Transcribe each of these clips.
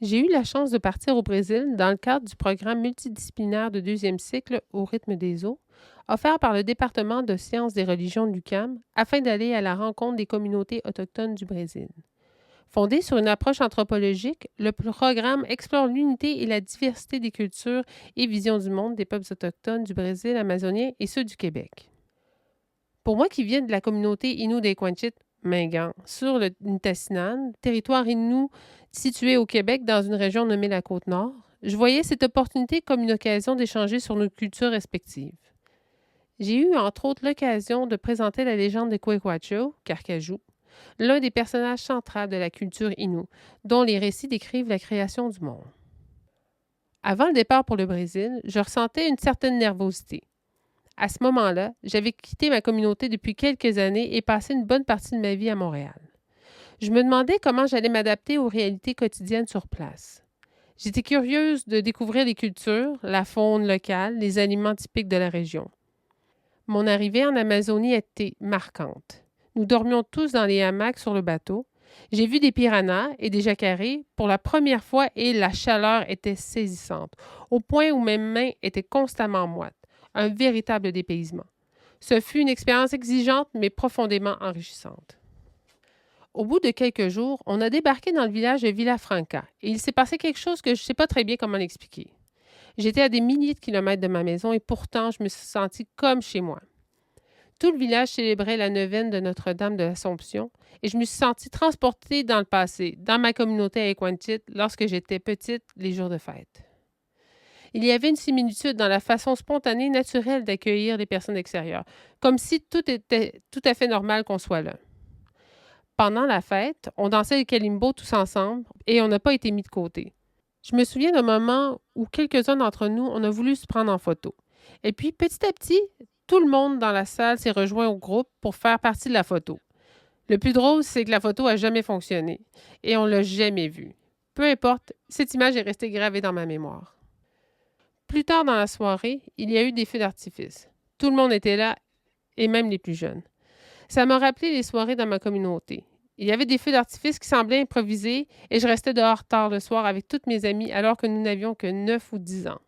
J'ai eu la chance de partir au Brésil dans le cadre du programme multidisciplinaire de deuxième cycle au rythme des eaux, offert par le département de sciences des religions de l'UQAM afin d'aller à la rencontre des communautés autochtones du Brésil. Fondé sur une approche anthropologique, le programme explore l'unité et la diversité des cultures et visions du monde des peuples autochtones du Brésil amazonien et ceux du Québec. Pour moi qui viens de la communauté Innu des Coinchit, Mingan, sur le Nitassinan, territoire Innu situé au Québec dans une région nommée la Côte-Nord, je voyais cette opportunité comme une occasion d'échanger sur nos cultures respectives. J'ai eu entre autres l'occasion de présenter la légende de Quequacho, Carcajou, l'un des personnages centraux de la culture Innu, dont les récits décrivent la création du monde. Avant le départ pour le Brésil, je ressentais une certaine nervosité. À ce moment-là, j'avais quitté ma communauté depuis quelques années et passé une bonne partie de ma vie à Montréal. Je me demandais comment j'allais m'adapter aux réalités quotidiennes sur place. J'étais curieuse de découvrir les cultures, la faune locale, les aliments typiques de la région. Mon arrivée en Amazonie était marquante. Nous dormions tous dans les hamacs sur le bateau. J'ai vu des piranhas et des jacarés pour la première fois et la chaleur était saisissante, au point où mes mains étaient constamment moites. Un véritable dépaysement. Ce fut une expérience exigeante mais profondément enrichissante. Au bout de quelques jours, on a débarqué dans le village de Villafranca et il s'est passé quelque chose que je ne sais pas très bien comment l'expliquer. J'étais à des milliers de kilomètres de ma maison et pourtant je me suis sentie comme chez moi. Tout le village célébrait la neuvaine de Notre-Dame de l'Assomption et je me suis sentie transportée dans le passé, dans ma communauté à Equantit, lorsque j'étais petite, les jours de fête. Il y avait une similitude dans la façon spontanée et naturelle d'accueillir les personnes extérieures, comme si tout était tout à fait normal qu'on soit là. Pendant la fête, on dansait le kalimbo tous ensemble et on n'a pas été mis de côté. Je me souviens d'un moment où quelques-uns d'entre nous, on a voulu se prendre en photo. Et puis, petit à petit, tout le monde dans la salle s'est rejoint au groupe pour faire partie de la photo. Le plus drôle, c'est que la photo a jamais fonctionné et on l'a jamais vue. Peu importe, cette image est restée gravée dans ma mémoire. Plus tard dans la soirée, il y a eu des feux d'artifice. Tout le monde était là, et même les plus jeunes. Ça m'a rappelé les soirées dans ma communauté. Il y avait des feux d'artifice qui semblaient improvisés et je restais dehors tard le soir avec toutes mes amies alors que nous n'avions que 9 ou 10 ans.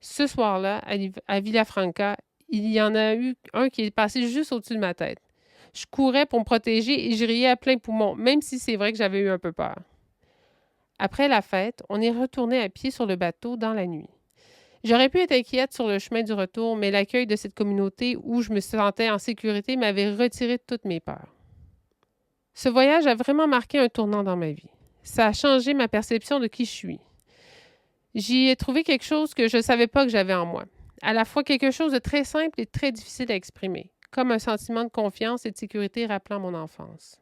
Ce soir-là, à Villafranca, il y en a eu un qui est passé juste au-dessus de ma tête. Je courais pour me protéger et je riais à plein poumon, même si c'est vrai que j'avais eu un peu peur. Après la fête, on est retourné à pied sur le bateau dans la nuit. J'aurais pu être inquiète sur le chemin du retour, mais l'accueil de cette communauté où je me sentais en sécurité m'avait retiré toutes mes peurs. Ce voyage a vraiment marqué un tournant dans ma vie. Ça a changé ma perception de qui je suis. J'y ai trouvé quelque chose que je ne savais pas que j'avais en moi. À la fois quelque chose de très simple et très difficile à exprimer, comme un sentiment de confiance et de sécurité rappelant mon enfance.